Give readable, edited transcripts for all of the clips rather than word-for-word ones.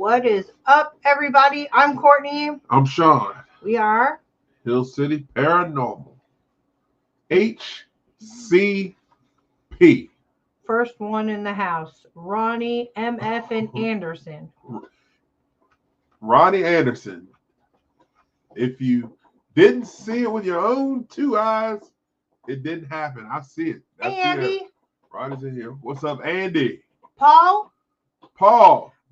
What is up, everybody? I'm Courtney. I'm Sean. We are Hill City Paranormal. HCP. first one in the house. Ronnie, MF, and Anderson. Ronnie Anderson. If you didn't see it with your own two eyes, it didn't happen. I see it. Hey, Andy. Ronnie's in here. What's up, Andy? Paul.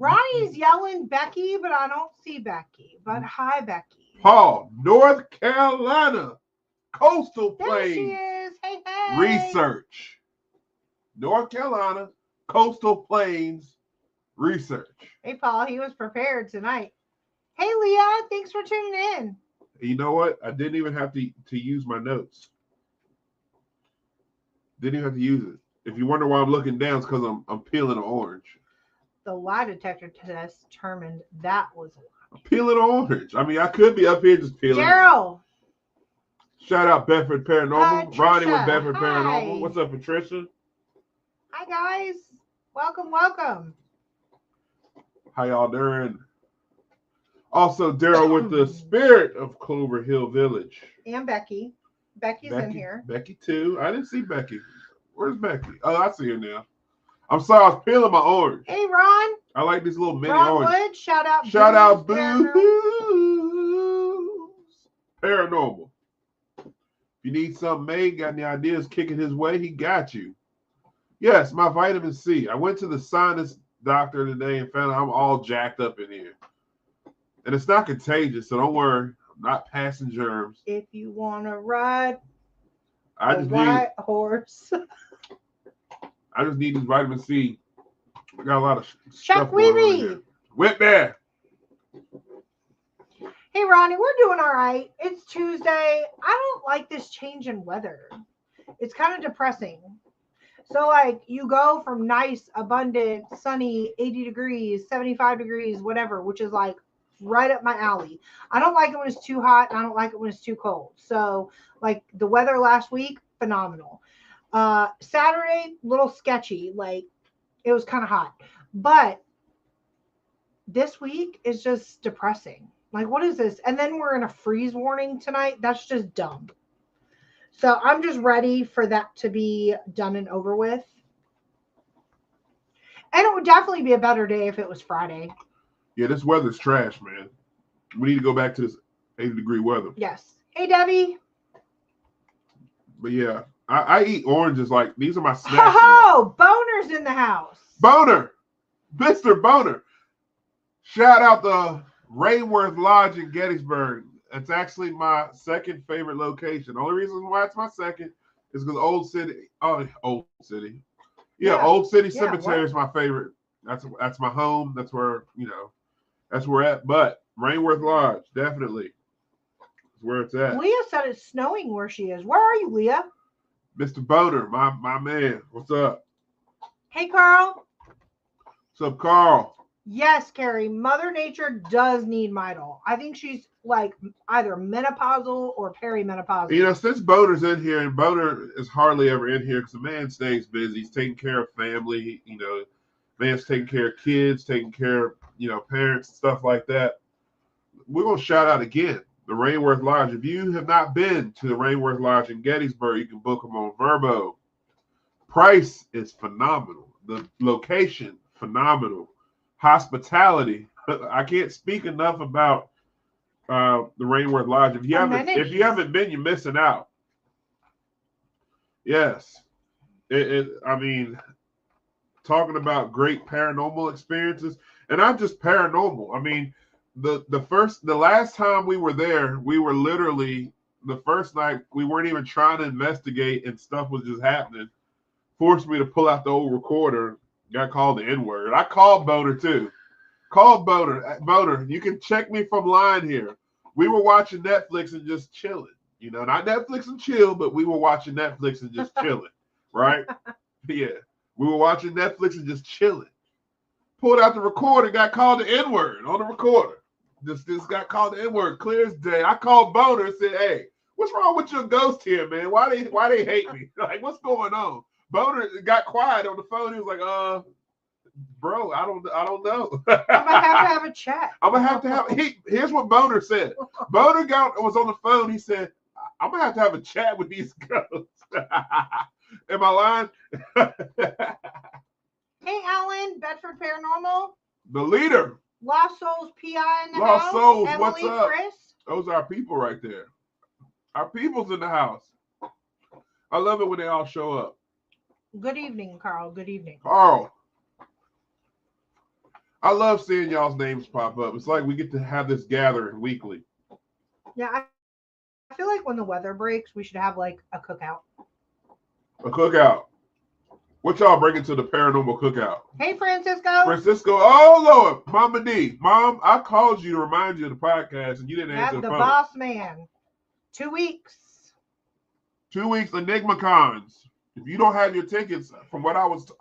Ronnie's yelling Becky, but I don't see Becky. But hi, Becky. Paul, North Carolina Coastal There she Plains is. Hey. Research. North Carolina Coastal Plains Research. Hey, Paul. He was prepared tonight. Hey, Leah. Thanks for tuning in. You know what? I didn't even have to use my notes. Didn't even have to use it. If you wonder why I'm looking down, it's because I'm peeling an orange. The lie detector test determined that was a lie. I'm peeling an orange. I mean, I could be up here just peeling. Gerald. Shout out Bedford Paranormal. Ronnie with Bedford Hi. Paranormal. What's up, Patricia? Hi, guys. Welcome. How y'all doing? Also, Daryl with the spirit of Clover Hill Village. And Becky. Becky's in here. Becky, too. I didn't see Becky. Where's Becky? Oh, I see her now. I'm sorry, I was peeling my orange. Hey, Ron. I like these little mini Ron orange. Wood, shout out Boo's Paranormal. If you need something made, got any ideas kicking his way, he got you. Yes, my vitamin C. I went to the sinus doctor today and found out I'm all jacked up in here. And it's not contagious, so don't worry. I'm not passing germs. If you want to ride white horse. I just need this vitamin C. We got a lot of Chuck stuff going on Weeby. here. Whip there. Hey, Ronnie, we're doing all right. It's Tuesday. I don't like this change in weather. It's kind of depressing. So, like, you go from nice, abundant, sunny, 80 degrees, 75 degrees, whatever, which is like right up my alley. I don't like it when it's too hot, and I don't like it when it's too cold. So, like, the weather last week, phenomenal. Saturday, little sketchy. Like, it was kind of hot. But this week is just depressing. Like, what is this? And then we're in a freeze warning tonight. That's just dumb. So I'm just ready for that to be done and over with. And it would definitely be a better day if it was Friday. Yeah, this weather's trash, man. We need to go back to this 80-degree weather. Yes. Hey, Debbie. But yeah, I eat oranges like these are my snacks. Oh, Boner's in the house. Boner. Mr. Boner. Shout out the Rainworth Lodge in Gettysburg. It's actually my second favorite location. The only reason why it's my second is because Old City. Yeah, Old City Cemetery is my favorite. That's my home. That's where, that's where we're at. But Rainworth Lodge, definitely is where it's at. Leah said it's snowing where she is. Where are you, Leah? Mr. Boner, my man. What's up? Hey, Carl. What's up, Carl? Yes, Carrie. Mother Nature does need Midol. I think she's like either menopausal or perimenopausal. Since Boner's in here, and Boner is hardly ever in here because the man stays busy. He's taking care of family. Man's taking care of kids, taking care of, parents, stuff like that. We're going to shout out again the Rainworth Lodge. If you have not been to the Rainworth Lodge in Gettysburg, you can book them on Verbo. Price is phenomenal. The location, phenomenal. Hospitality. I can't speak enough about the Rainworth Lodge. If you haven't been, you're missing out. Yes. Talking about great paranormal experiences, and not just paranormal. I mean, the last time we were there, we were literally the first night we weren't even trying to investigate and stuff was just happening. Forced me to pull out the old recorder. Got called the N-word. I called Boner too. Called Boner. Boner, you can check me from line here. We were watching Netflix and just chilling. Not Netflix and chill, but we were watching Netflix and just chilling. Right? Yeah. We were watching Netflix and just chilling. Pulled out the recorder, got called the N-word on the recorder. This got called the N-word clear as day. I called Boner and said, hey, what's wrong with your ghost here, man? Why they hate me? Like, what's going on? Boner got quiet on the phone. He was like, bro, I don't know. I'm gonna have a chat. I'm gonna have to have. Here's what Boner said. Boner was on the phone. He said, "I'm gonna have to have a chat with these ghosts." Am I lying? Hey, Alan, Bedford Paranormal. The leader. Lost Souls PI in the Lost house. Souls, Emily, what's up? Chris. Those are our people right there. Our people's in the house. I love it when they all show up. Good evening, Carl. Good evening. Carl. I love seeing y'all's names pop up. It's like we get to have this gathering weekly. Yeah, I feel like when the weather breaks, we should have like a cookout. A cookout. What y'all bringing to the paranormal cookout? Hey, Francisco. Francisco. Oh, Lord. Mama D. Mom, I called you to remind you of the podcast, and you didn't answer the phone. Boss man. 2 weeks. 2 weeks, Enigma Cons. If you don't have your tickets, from what I was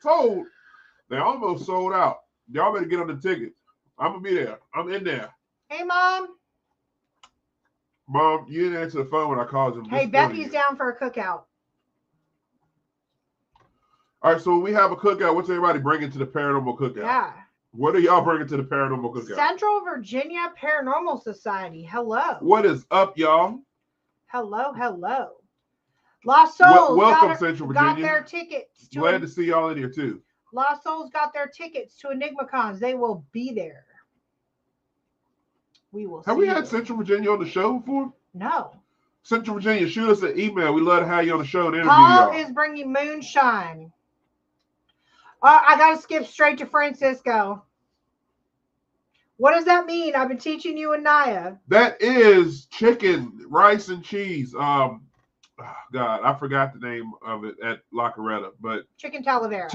told, they almost sold out. Y'all better get on the tickets. I'm going to be there. I'm in there. Hey, Mom. Mom, you didn't answer the phone when I called you. Hey, Becky's down for a cookout. All right, so when we have a cookout, what's everybody bringing to the paranormal cookout? Yeah. What are y'all bringing to the paranormal cookout? Central Virginia Paranormal Society. Hello. What is up, y'all? Hello, hello. Lost Souls welcome, Central Virginia. Got their tickets. Glad to see y'all in here, too. Lost Souls got their tickets to Enigma Cons. They will be there. We will Have we had Central Virginia on the show before? No. Central Virginia, shoot us an email. We'd love to have you on the show and interview Paul y'all. is bringing moonshine. I got to skip straight to Francisco. What does that mean? I've been teaching you and Naya. That is chicken, rice, and cheese. God, I forgot the name of it at La Coretta, but chicken talavera.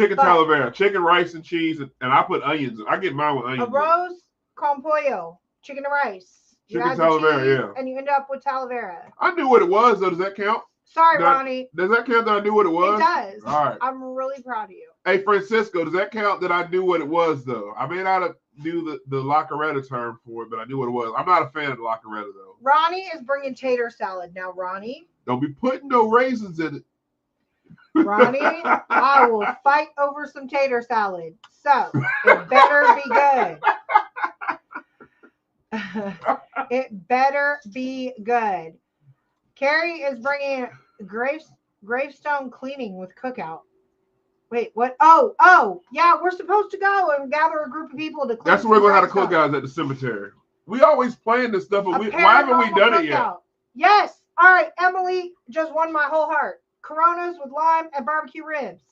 Chicken, rice, and cheese, and I put onions. I get mine with onions. Arroz con pollo, chicken and rice. Chicken talavera, yeah. And you end up with talavera. I knew what it was, though. Does that count? Sorry, Ronnie. Does that count that I knew what it was? It does. All right. I'm really proud of you. Hey, Francisco, does that count that I knew what it was, though? I may not have knew the La Coretta term for it, but I knew what it was. I'm not a fan of the La Coretta, though. Ronnie is bringing tater salad. Now, Ronnie. Don't be putting no raisins in it. Ronnie, I will fight over some tater salad. So, it better be good. It better be good. Carrie is bringing gravestone cleaning with cookout. Wait, what? Oh, yeah, we're supposed to go and gather a group of people to clean. That's where we're going to have to cookouts at the cemetery. We always plan this stuff, but why haven't we done it yet? Yes. All right, Emily just won my whole heart. Coronas with lime and barbecue ribs.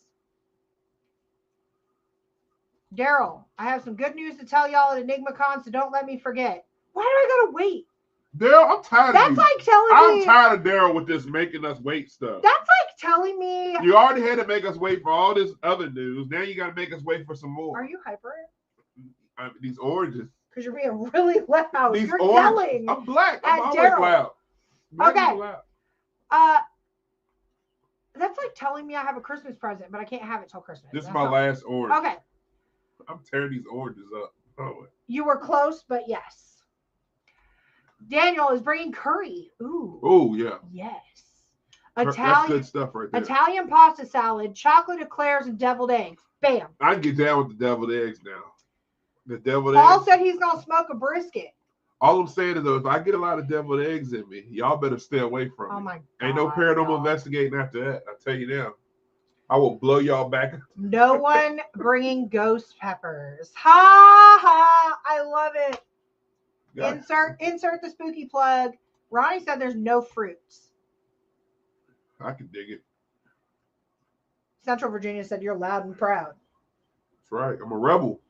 Daryl, I have some good news to tell y'all at Enigma Con, so don't let me forget. Why do I gotta wait? Daryl, I'm tired of you. That's like telling me. I'm tired of Daryl with this making us wait stuff. That's like telling me. You already had to make us wait for all this other news. Now you got to make us wait for some more. Are you hyper? These oranges. Because you're being really loud. You're yelling. I'm black. I'm always loud. Okay. That's like telling me I have a Christmas present, but I can't have it till Christmas. This is my last orange. Okay. I'm tearing these oranges up. Oh. You were close, but yes. Daniel is bringing curry. Ooh. Oh, yeah. Yes. That's good stuff right there. Italian pasta salad, chocolate eclairs, and deviled eggs. Bam. I can get down with the deviled eggs now. The deviled eggs. Paul said he's going to smoke a brisket. All I'm saying is, though, if I get a lot of deviled eggs in me, y'all better stay away from me. Oh, my God. Ain't no paranormal investigating after that. I tell you now. I will blow y'all back. No one bringing ghost peppers. Ha ha. I love it. Insert the spooky plug. Ronnie said there's no fruits. I can dig it. Central Virginia said you're loud and proud. That's right. I'm a rebel.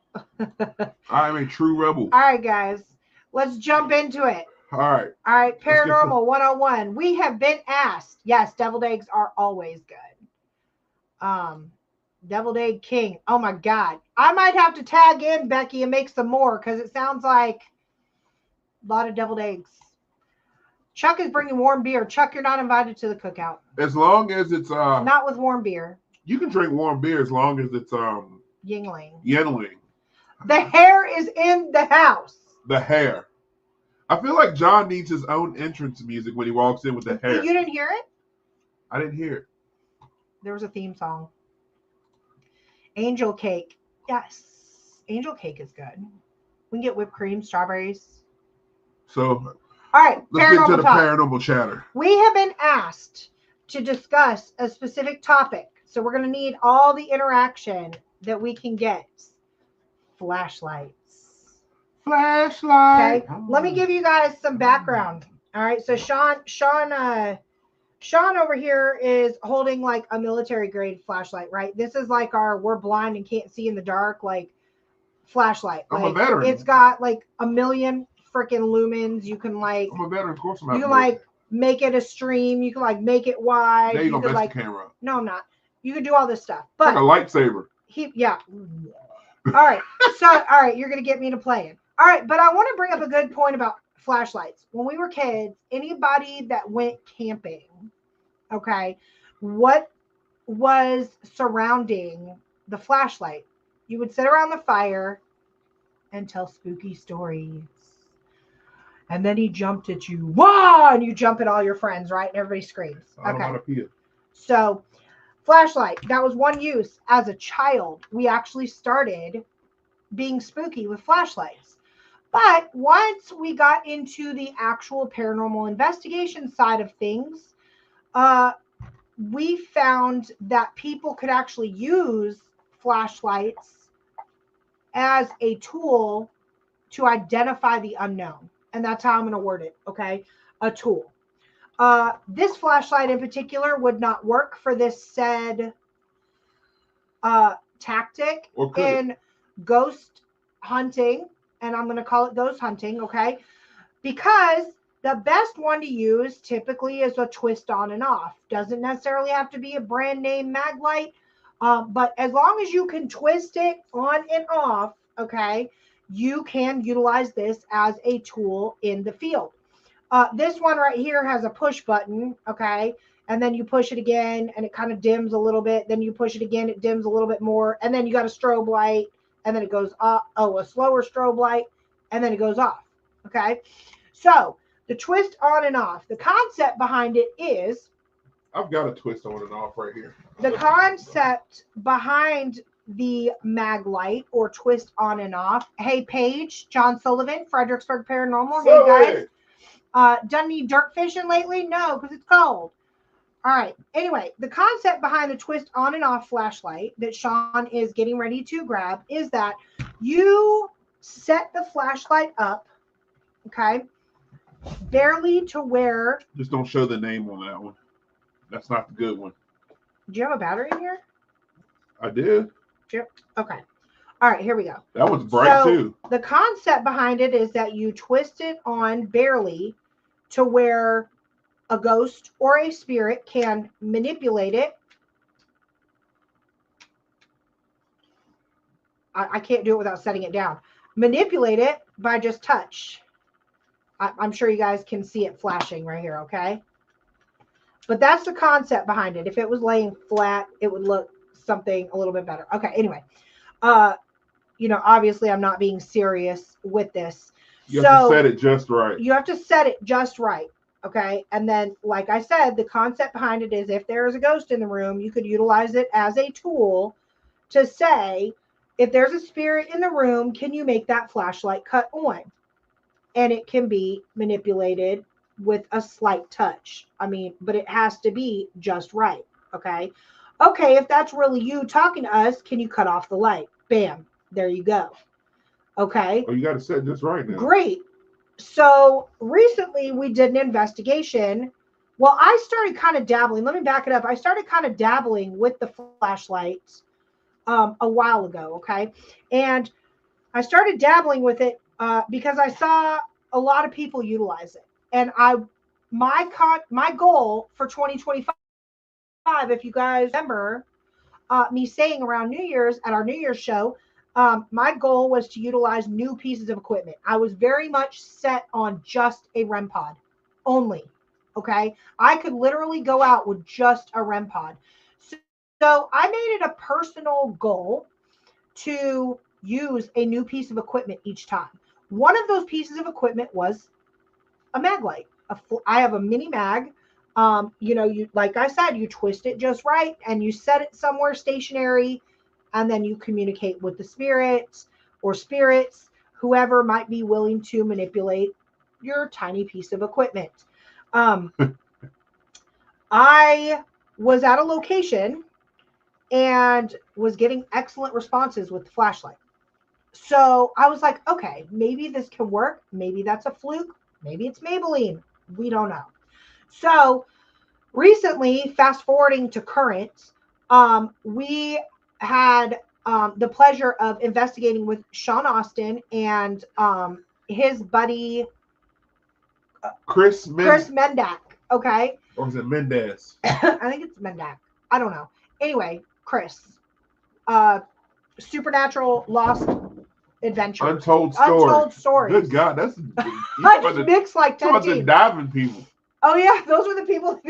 I am a true rebel. All right, guys. Let's jump into it. All right. Paranormal 101. We have been asked. Yes, deviled eggs are always good. Deviled egg king. Oh my God. I might have to tag in Becky and make some more because it sounds like a lot of deviled eggs. Chuck is bringing warm beer. Chuck, you're not invited to the cookout. As long as it's not with warm beer. You can drink warm beer as long as it's Yingling. The hair is in the house. The hair. I feel like John needs his own entrance music when he walks in with the hair. You didn't hear it? I didn't hear it. There was a theme song. Angel cake. Yes. Angel cake is good. We can get whipped cream, strawberries. So All right, let's get to the talk. paranormal chatter. We have been asked to discuss a specific topic. So we're going to need all the interaction that we can get. Flashlights. Flashlight. Okay. Let me give you guys some background. All right. So Sean over here is holding like a military grade flashlight, right? This is like our we're blind and can't see in the dark like flashlight. I'm like, a veteran. It's got like a million freaking lumens. You can like I'm a veteran, of course. You can like make it a stream. You can like make it wide. There you go, can mess like the camera up. No, I'm not. You can do all this stuff. But like a lightsaber. Yeah. All right. So all right, you're gonna get me into playing. All right, but I want to bring up a good point about flashlights. When we were kids, anybody that went camping, okay, what was surrounding the flashlight? You would sit around the fire and tell spooky stories. And then he jumped at you. Wah! And you jump at all your friends, right? And everybody screams. Okay. So, flashlight, that was one use. As a child, we actually started being spooky with flashlights. But once we got into the actual paranormal investigation side of things, we found that people could actually use flashlights as a tool to identify the unknown. And that's how I'm going to word it, okay? A tool. This flashlight in particular would not work for this said tactic in ghost hunting. And I'm going to call it ghost hunting, okay? Because the best one to use typically is a twist on and off. Doesn't necessarily have to be a brand name mag light, but as long as you can twist it on and off, okay, you can utilize this as a tool in the field. This one right here has a push button, okay, and then you push it again and it kind of dims a little bit. Then you push it again, it dims a little bit more, and then you got a strobe light, and then it goes off. Oh, a slower strobe light, and then it goes off, okay? So the twist on and off, the concept behind it is... I've got a twist on and off right here. The concept behind the mag light or twist on and off. Hey, Paige, John Sullivan, Fredericksburg Paranormal. Hey, guys. Done any dirt fishing lately? No, because it's cold. All right. Anyway, the concept behind the twist on and off flashlight that Sean is getting ready to grab is that you set the flashlight up, okay, barely to where... Just don't show the name on that one. That's not the good one. Do you have a battery in here? I did. Okay. All right, here we go. That one's bright too. The concept behind it is that you twist it on barely to where a ghost or a spirit can manipulate it. I can't do it without setting it down. Manipulate it by just touch. I'm sure you guys can see it flashing right here, okay? But that's the concept behind it. If it was laying flat, it would look something a little bit better. Okay, anyway. Obviously I'm not being serious with this. You have to set it just right. You have to set it just right, okay? And then, like I said, the concept behind it is if there is a ghost in the room, you could utilize it as a tool to say, if there's a spirit in the room, can you make that flashlight cut on? And it can be manipulated with a slight touch. But it has to be just right, okay? Okay, if that's really you talking to us, can you cut off the light? Bam, there you go. Okay. Oh, you got to set this right now. Great. So recently we did an investigation. Well, I started kind of dabbling. Let me back it up. I started kind of dabbling with the flashlights a while ago, okay? And I started dabbling with it because I saw a lot of people utilize it. And my goal for 2025, if you guys remember me saying around New Year's at our New Year's show, my goal was to utilize new pieces of equipment. I was very much set on just a REM pod only. Okay. I could literally go out with just a REM pod. So I made it a personal goal to use a new piece of equipment each time. One of those pieces of equipment was a mag light. I have a mini mag. You like I said, you twist it just right and you set it somewhere stationary and then you communicate with the spirits or spirits, whoever might be willing to manipulate your tiny piece of equipment. Um, I was at a location and was getting excellent responses with the flashlight. So I was like, okay, maybe this can work. Maybe that's a fluke. Maybe it's Maybelline. We don't know. So recently, fast forwarding to current, we had the pleasure of investigating with Sean Austin and his buddy Chris Mendak. Okay. Or is it Mendez? I think it's Mendak. I don't know. Anyway, Chris. Supernatural Lost Adventures. Untold stories. Good God, that's I just mixed like 10 teams. Diving people. Oh yeah, those were the people.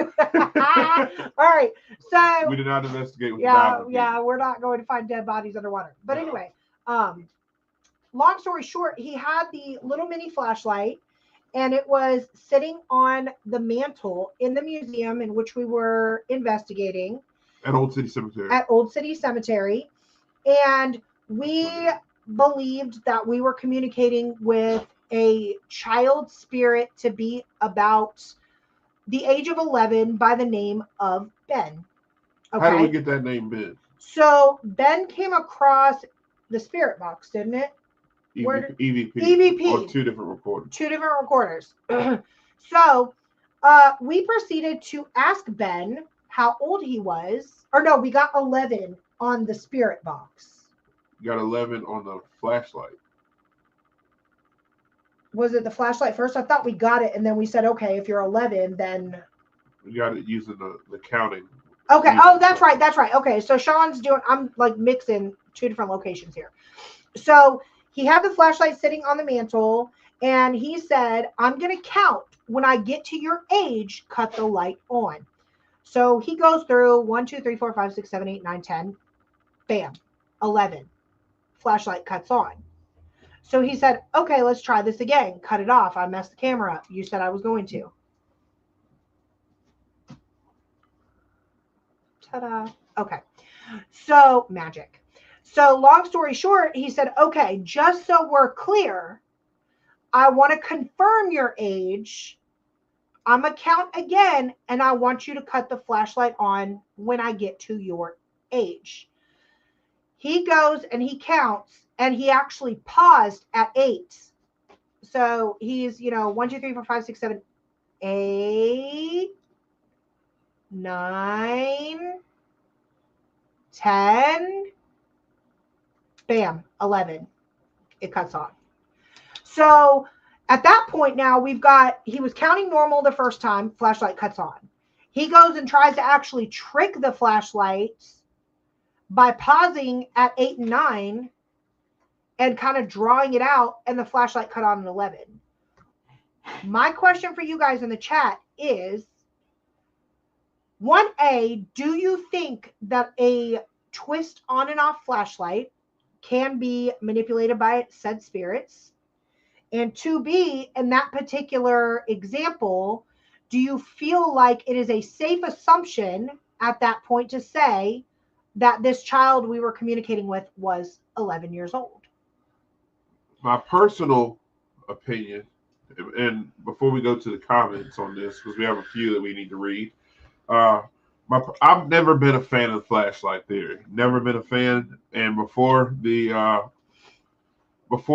All right, so we did not investigate with diving people. We're not going to find dead bodies underwater. But no. Anyway, long story short, he had the little mini flashlight, and it was sitting on the mantle in the museum in which we were investigating at Old City Cemetery. And we believed that we were communicating with a child spirit to be about the age of 11 by the name of Ben. Okay. How do we get that name, Ben? So Ben came across the spirit box, didn't it? EVP. Or two different recorders. So we proceeded to ask Ben how old he was. Or no, we got 11 on the spirit box. You got 11 on the flashlight. Was it the flashlight first? I thought we got it, and then we said, okay, if you're 11, then... You got it using the counting. Okay. Oh, that's right. That's right. Okay. So Sean's doing... I'm like mixing two different locations here. So he had the flashlight sitting on the mantle, and he said, I'm going to count. When I get to your age, cut the light on. So he goes through 1, 2, 3, 4, 5, 6, 7, 8, 9, 10. Bam. 11. Flashlight cuts on. So he said, okay, let's try this again. Cut it off. I messed the camera up. You said I was going to. Ta-da. Okay. So magic. So long story short, he said, okay, just so we're clear, I want to confirm your age. I'm going to count again, and I want you to cut the flashlight on when I get to your age. He goes and he counts, and he actually paused at 8. So he's, 1, 2, 3, 4, 5, 6, 7, 8, 9, 10, bam, 11. It cuts on. So at that point now, he was counting normal the first time, flashlight cuts on. He goes and tries to actually trick the flashlight by pausing at 8 and 9 and kind of drawing it out, and the flashlight cut on at 11. My question for you guys in the chat is, 1A, do you think that a twist on and off flashlight can be manipulated by said spirits? And 2B, in that particular example, do you feel like it is a safe assumption at that point to say that this child we were communicating with was 11 years old? My personal opinion, and before we go to the comments on this, because we have a few that we need to read, I've never been a fan of the flashlight theory. Never been a fan. And before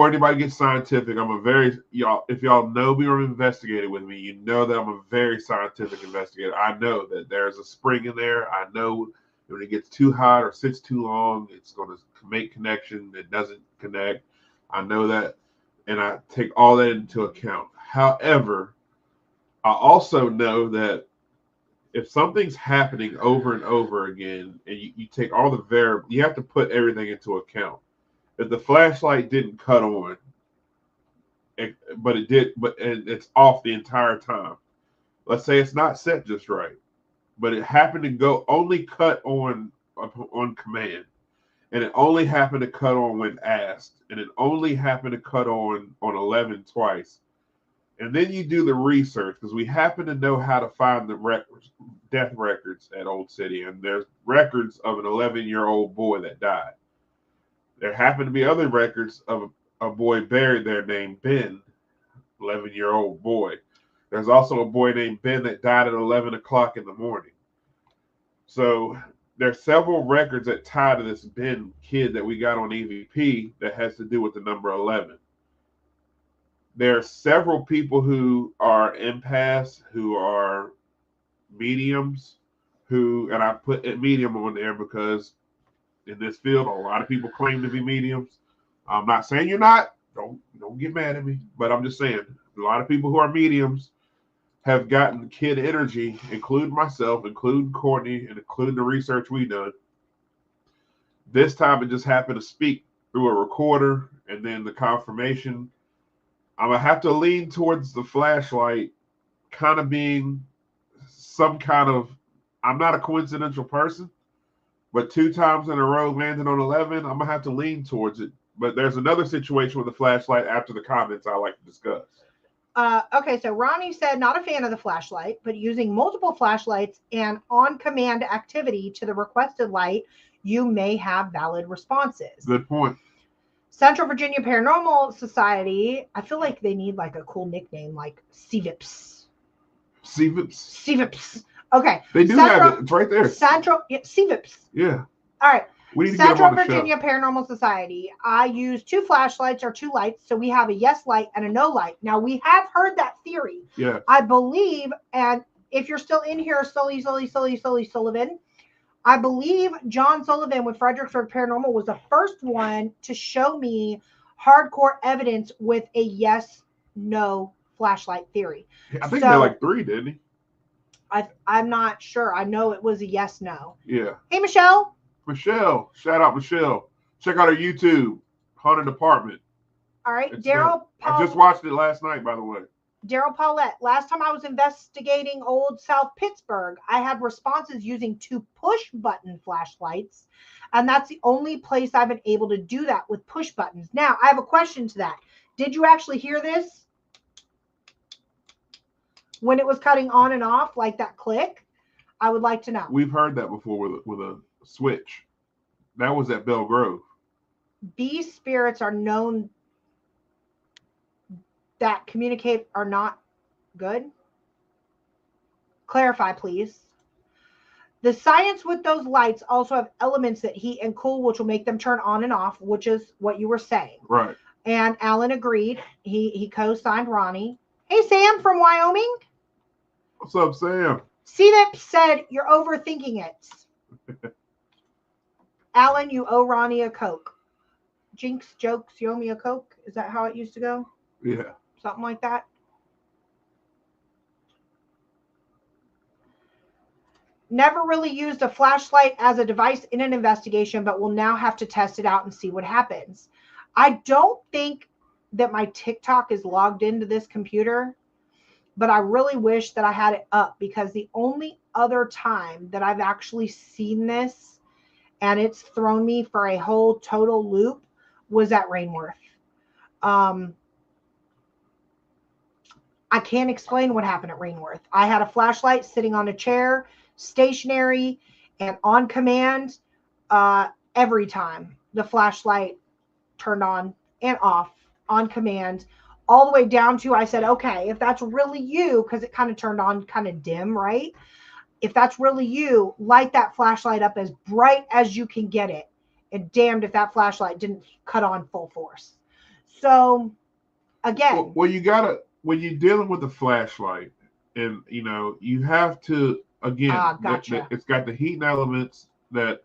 anybody gets scientific, if y'all know me or investigated with me, you know that I'm a very scientific investigator. I know that there's a spring in there. I know when it gets too hot or sits too long, it's going to make connection. It doesn't connect. I know that, and I take all that into account. However, I also know that if something's happening over and over again, and you take all the variables, you have to put everything into account. If the flashlight didn't cut on, but it did, and it's off the entire time. Let's say it's not set just right, but it happened to go only cut on command, and it only happened to cut on when asked, and it only happened to cut on 11 twice. And then you do the research, because we happen to know how to find the death records at Old City, and there's records of an 11-year-old boy that died. There happened to be other records of a boy buried there named Ben, 11-year-old boy. There's also a boy named Ben that died at 11 o'clock in the morning. So there's several records that tie to this Ben kid that we got on EVP that has to do with the number 11. There are several people who are empaths, who are mediums, and I put a medium on there because in this field, a lot of people claim to be mediums. I'm not saying you're not. Don't get mad at me. But I'm just saying a lot of people who are mediums have gotten kid energy, including myself, including Courtney, and including the research we done. This time it just happened to speak through a recorder and then the confirmation. I'm going to have to lean towards the flashlight kind of being some kind of, I'm not a coincidental person, but 2 times in a row landing on 11, I'm going to have to lean towards it. But there's another situation with the flashlight after the comments I like to discuss. Okay, so Ronnie said not a fan of the flashlight, but using multiple flashlights and on-command activity to the requested light, you may have valid responses. Good point. Central Virginia Paranormal Society, I feel like they need like a cool nickname like CVIPs. CVIPs. Okay. They do have it. It's right there. CVIPs. Yeah. All right. We need to Central get them on the Virginia show. Paranormal Society. I use 2 flashlights or 2 lights, so we have a yes light and a no light. Now, we have heard that theory. Yeah. I believe, and if you're still in here, Sully Sullivan, I believe John Sullivan with Fredericksburg Paranormal was the first one to show me hardcore evidence with a yes-no flashlight theory. I think they're like 3, didn't he? I'm not sure. I know it was a yes-no. Yeah. Hey, Michelle. Michelle. Shout out, Michelle. Check out our YouTube, Haunted Apartment. All right. Daryl. I just watched it last night, by the way. Daryl Paulette. Last time I was investigating old South Pittsburgh, I had responses using 2 push-button flashlights, and that's the only place I've been able to do that with push buttons. Now, I have a question to that. Did you actually hear this? When it was cutting on and off, like that click? I would like to know. We've heard that before with a switch. That was at Belle Grove. These spirits are known that communicate are not good. Clarify, please. The science with those lights also have elements that heat and cool, which will make them turn on and off, which is what you were saying. Right. And Alan agreed. He co-signed Ronnie. Hey, Sam from Wyoming. What's up, Sam? CVIP said you're overthinking it. Alan, you owe Ronnie a Coke. Jinx jokes, you owe me a Coke. Is that how it used to go? Yeah. Something like that. Never really used a flashlight as a device in an investigation, but will now have to test it out and see what happens. I don't think that my TikTok is logged into this computer, but I really wish that I had it up, because the only other time that I've actually seen this and it's thrown me for a whole total loop was at Rainworth. I can't explain what happened at Rainworth. I had a flashlight sitting on a chair, stationary and on command. Every time the flashlight turned on and off on command, all the way down to, I said, okay, if that's really you, because it kind of turned on kind of dim, right? If that's really you, light that flashlight up as bright as you can get it. And damned if that flashlight didn't cut on full force. So, again. Well, you gotta, when you're dealing with a flashlight, and you have to, again, gotcha. It's got the heat elements that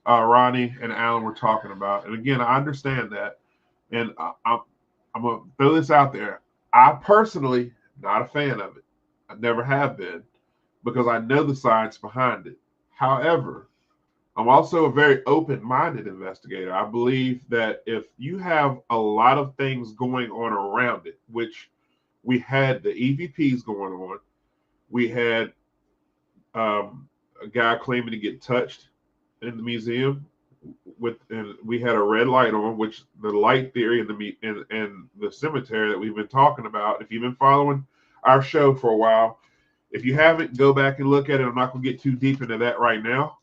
Ronnie and Alan were talking about. And again, I understand that. And I'm going to throw this out there. I personally, not a fan of it. I never have been, because I know the science behind it. However, I'm also a very open-minded investigator. I believe that if you have a lot of things going on around it, which we had the EVPs going on, we had a guy claiming to get touched in the museum and we had a red light on, which the light theory in the cemetery that we've been talking about. If you've been following our show for a while, if you haven't, go back and look at it. I'm not going to get too deep into that right now.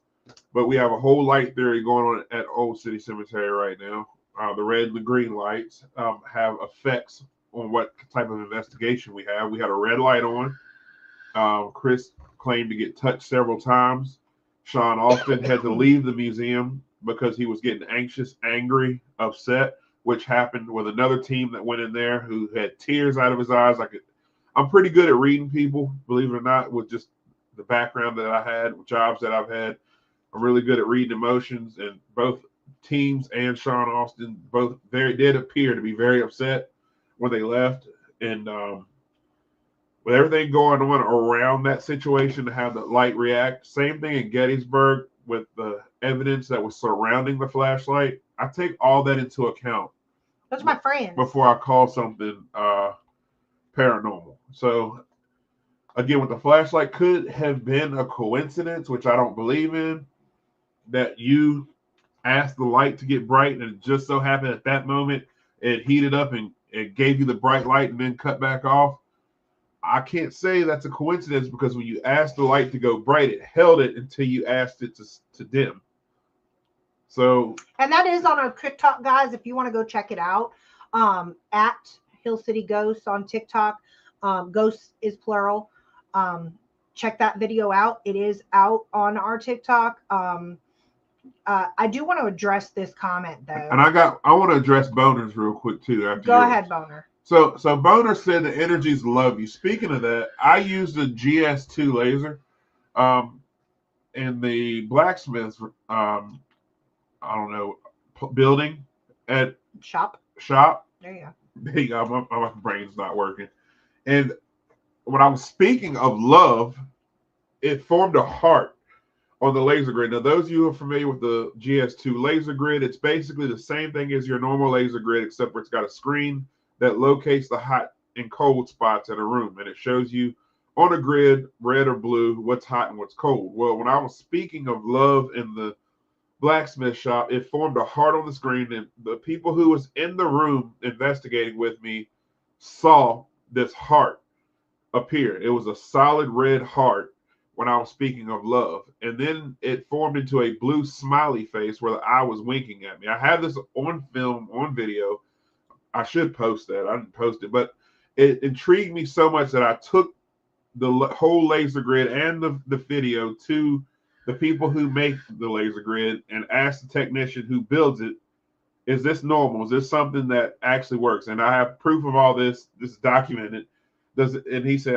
But we have a whole light theory going on at Old City Cemetery right now. The red and the green lights have effects on what type of investigation we have. We had a red light on. Chris claimed to get touched several times. Sean Austin had to leave the museum because he was getting anxious, angry, upset, which happened with another team that went in there who had tears out of his eyes. I'm pretty good at reading people, believe it or not, with just the background that I had, jobs that I've had. I'm really good at reading emotions, and both teams and Sean Austin both did appear to be very upset when they left. And with everything going on around that situation, to have the light react, same thing in Gettysburg with the evidence that was surrounding the flashlight. I take all that into account. Those are my friends. Before I call something paranormal. So again, with the flashlight, could have been a coincidence, which I don't believe in, that you asked the light to get bright and it just so happened at that moment it heated up and it gave you the bright light and then cut back off. I can't say that's a coincidence, because when you asked the light to go bright, it held it until you asked it to dim. So, and that is on our TikTok, guys, if you want to go check it out, at Hill City Ghosts on TikTok. Ghosts is plural. Check that video out. It is out on our TikTok. I do want to address this comment though. And I want to address Boners real quick too. Go ahead, Boner. So Boner said the energies love you. Speaking of that, I used a GS2 laser in the blacksmith building at shop. There you go. There you go. My brain's not working. And when I was speaking of love, it formed a heart on the laser grid. Now, those of you who are familiar with the GS2 laser grid, it's basically the same thing as your normal laser grid, except for it's got a screen that locates the hot and cold spots in a room. And it shows you on a grid, red or blue, what's hot and what's cold. Well, when I was speaking of love in the blacksmith shop, it formed a heart on the screen, and the people who was in the room investigating with me saw this heart appear. It was a solid red heart when I was speaking of love, and then it formed into a blue smiley face where the eye was winking at me. I have this on film, on video. I should post that. I didn't post it, but it intrigued me so much that I took the whole laser grid and the video to the people who make the laser grid and ask the technician who builds it, is this normal? Is this something that actually works? And I have proof of all this. This is documented. And he said,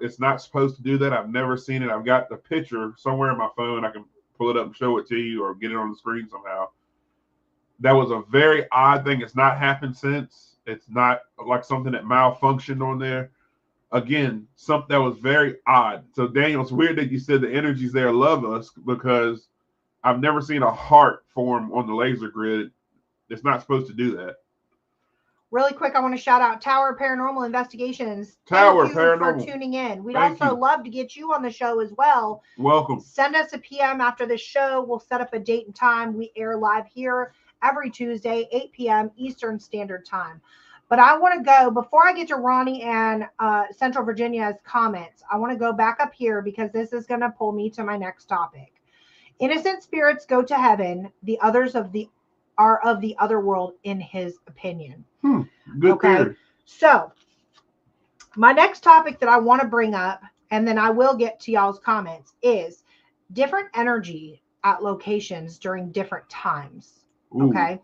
it's not supposed to do that. I've never seen it. I've got the picture somewhere in my phone. I can pull it up and show it to you or get it on the screen somehow. That was a very odd thing. It's not happened since. It's not like something that malfunctioned on there. Again, something that was very odd. So, Daniel, it's weird that you said the energies there love us, because I've never seen a heart form on the laser grid. It's not supposed to do that. Really quick, I want to shout out Tower Paranormal Investigations. Thank you for tuning in. We'd also love to get you on the show as well. Welcome. Send us a PM after the show. We'll set up a date and time. We air live here every Tuesday, 8 p.m. Eastern Standard Time. But I want to go, before I get to Ronnie and Central Virginia's comments, I want to go back up here because this is going to pull me to my next topic. Innocent spirits go to heaven. The others are of the other world, in his opinion. Good theory. So my next topic that I want to bring up, and then I will get to y'all's comments, is different energy at locations during different times. Ooh. Okay.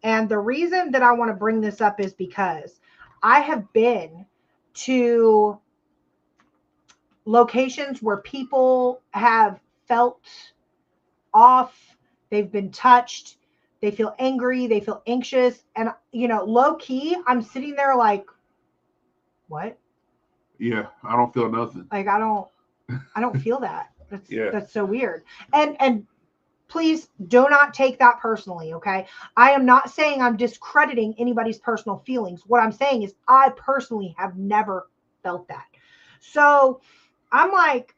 And the reason that I want to bring this up is because I have been to locations where people have felt off, they've been touched, they feel angry, they feel anxious, and low key, I'm sitting there like, what? Yeah, I don't feel nothing. Like I don't feel that. That's so weird. And please do not take that personally, okay? I am not saying I'm discrediting anybody's personal feelings. What I'm saying is I personally have never felt that. So I'm like,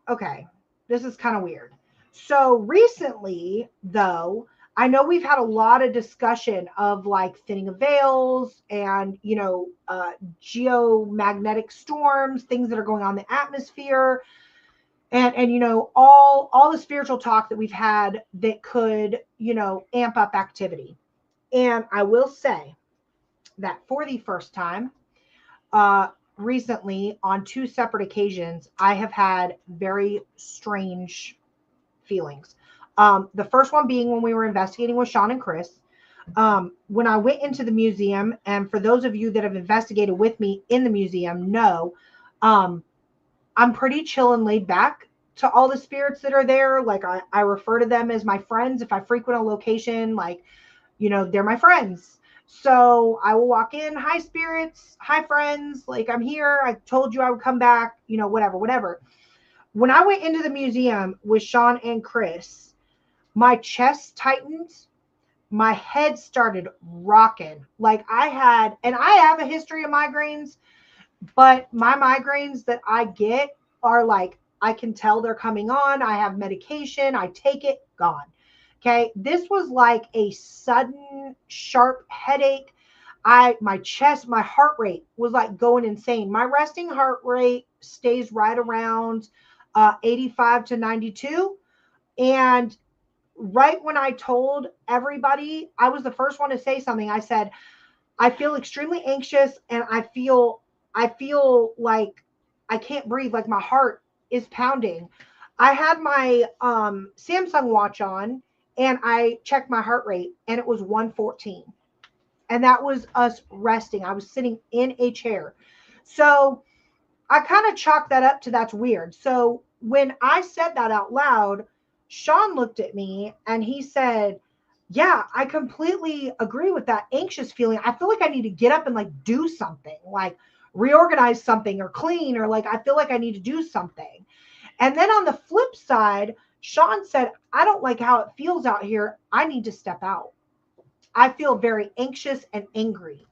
okay, this is kind of weird. So recently, though, I know we've had a lot of discussion of like thinning of veils and, geomagnetic storms, things that are going on in the atmosphere. and you know, all the spiritual talk that we've had that could, you know, amp up activity. And I will say that for the first time, uh, recently on two separate occasions, I have had very strange feelings. The first one being when we were investigating with Sean and Chris. When I went into the museum, and for those of you that have investigated with me in the museum know, um, I'm pretty chill and laid back to all the spirits that are there. Like I refer to them as my friends. If I frequent a location, like, you know, they're my friends. So I will walk in, hi spirits, hi friends, like I'm here. I told you I would come back, you know, whatever, whatever. When I went into the museum with Sean and Chris, my chest tightened, my head started rocking. Like I had, and I have a history of migraines, but my migraines that I get are like, I can tell they're coming on. I have medication, I take it, gone. Okay. This was like a sudden sharp headache. My chest, my heart rate was like going insane. My resting heart rate stays right around 85 to 92. And right when I told everybody, I was the first one to say something. I said, I feel extremely anxious and I feel like I can't breathe, like my heart is pounding. I had my Samsung watch on and I checked my heart rate and it was 114. And that was us resting. I was sitting in a chair. So I kind of chalked that up to that's weird. So when I said that out loud, Sean looked at me and he said, yeah, I completely agree with that anxious feeling. I feel like I need to get up and like do something, like reorganize something or clean, or like I feel like I need to do something. And then on the flip side, Sean said, I don't like how it feels out here. I need to step out. I feel very anxious and angry.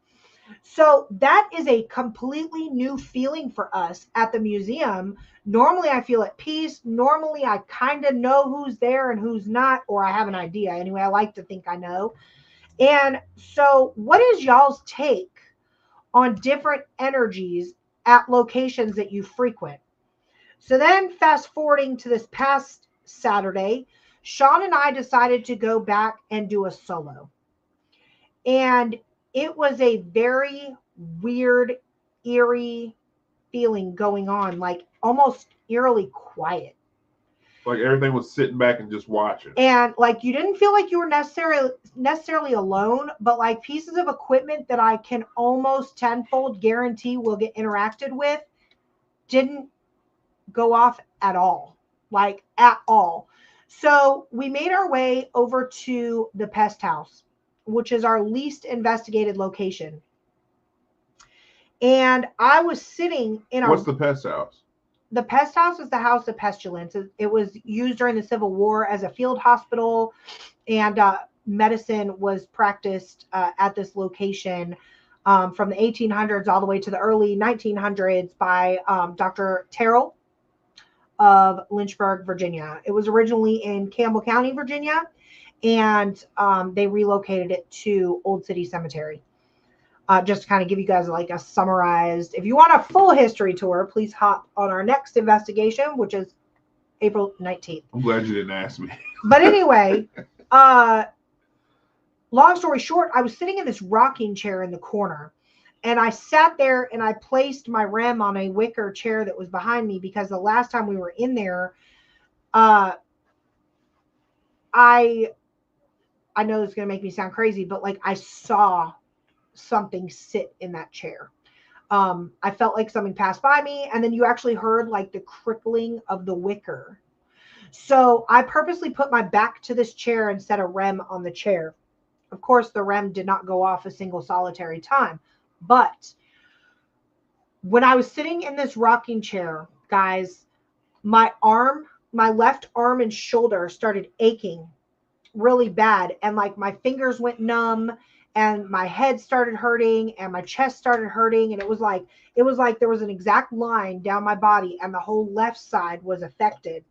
So that is a completely new feeling for us at the museum. Normally, I feel at peace. Normally, I kind of know who's there and who's not, or I have an idea. Anyway, I like to think I know. And so, what is y'all's take on different energies at locations that you frequent? So then, fast forwarding to this past Saturday, Sean and I decided to go back and do a solo. And it was a very weird, eerie feeling going on, like almost eerily quiet. Like everything was sitting back and just watching. And like you didn't feel like you were necessarily alone, but like pieces of equipment that I can almost tenfold guarantee will get interacted with didn't go off at all. Like at all. So we made our way over to the pest house, which is our least investigated location. And I was sitting in What's the pest house? The pest house is the house of pestilence. It was used during the Civil War as a field hospital, and medicine was practiced at this location from the 1800s all the way to the early 1900s by Dr. Terrell of Lynchburg, Virginia. It was originally in Campbell County, Virginia, and they relocated it to Old City Cemetery. Just to kind of give you guys like a summarized, if you want a full history tour, please hop on our next investigation, which is April 19th. I'm glad you didn't ask me. But anyway, long story short, I was sitting in this rocking chair in the corner, and I sat there and I placed my REM on a wicker chair that was behind me because the last time we were in there, I know this is going to make me sound crazy, but like I saw something sit in that chair. I felt like something passed by me, and then you actually heard like the crickling of the wicker. So I purposely put my back to this chair and set a REM on the chair. Of course, the REM did not go off a single solitary time. But when I was sitting in this rocking chair, guys, my left arm and shoulder started aching really bad. And like my fingers went numb and my head started hurting and my chest started hurting. And it was like there was an exact line down my body and the whole left side was affected.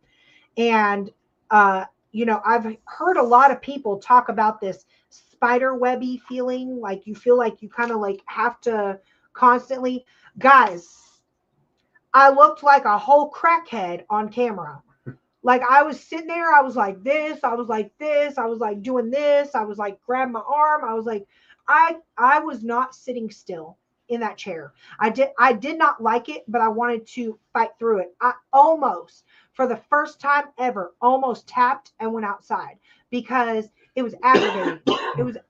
And, I've heard a lot of people talk about this spider webby feeling. Like you feel like you kind of like have to constantly, guys, I looked like a whole crackhead on camera. Like I was sitting there, I was like this, I was like this, I was like doing this, I was like grabbing my arm, I was like, I was not sitting still in that chair. I did not like it, but I wanted to fight through it. I almost, for the first time ever, almost tapped and went outside because it was aggravating.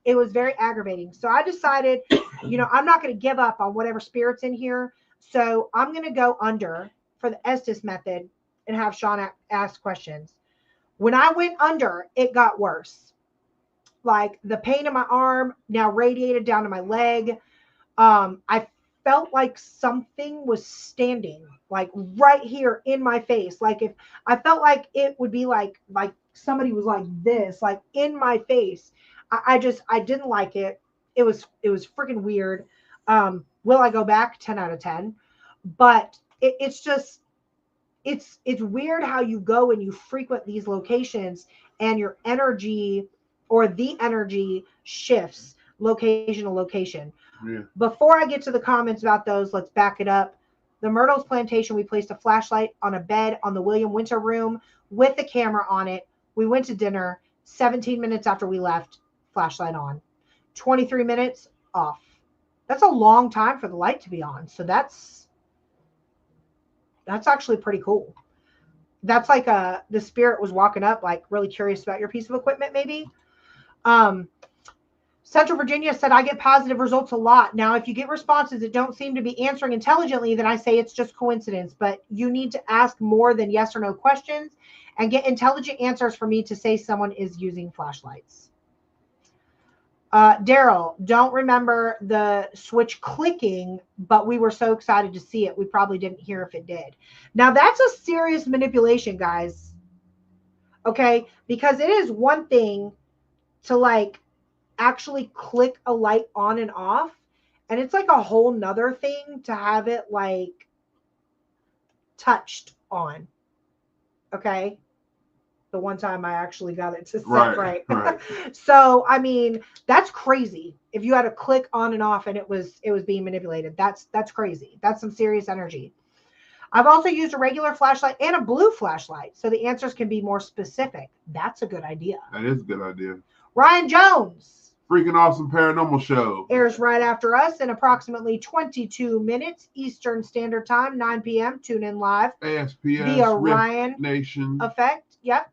It was very aggravating. So I decided, I'm not going to give up on whatever spirit's in here. So I'm going to go under for the Estes method and have Sean ask questions. When I went under, it got worse. Like the pain in my arm now radiated down to my leg. I felt like something was standing, like right here in my face. Like if I felt like it would be like somebody was like this, like in my face. I didn't like it. It was freaking weird. Will I go back? 10 out of 10. But it's just it's weird how you go and you frequent these locations and your energy or the energy shifts location to location. Yeah. Before I get to the comments about those, let's back it up. The Myrtles Plantation, we placed a flashlight on a bed on the William Winter room with the camera on it. We went to dinner. 17 minutes after we left, flashlight on. 23 minutes off. That's a long time for the light to be on. So that's actually pretty cool. That's like the spirit was walking up, like really curious about your piece of equipment, maybe. Central Virginia said, I get positive results a lot. Now, if you get responses that don't seem to be answering intelligently, then I say it's just coincidence. But you need to ask more than yes or no questions and get intelligent answers for me to say someone is using flashlights. Daryl, don't remember the switch clicking, but we were so excited to see it. We probably didn't hear if it did. Now, that's a serious manipulation, guys. Okay? Because it is one thing to like actually click a light on and off, and it's like a whole nother thing to have it like touched on. Okay? The one time I actually got it to set right. So I mean, that's crazy. If you had to click on and off and it was being manipulated, that's crazy. That's some serious energy. I've also used a regular flashlight and a blue flashlight, so the answers can be more specific. That's a good idea. That is a good idea. Ryan Jones. Freaking awesome paranormal show. Airs right after us in approximately 22 minutes Eastern Standard Time, 9 p.m. Tune in live. ASPS The Orion Rift Nation Effect. Yep.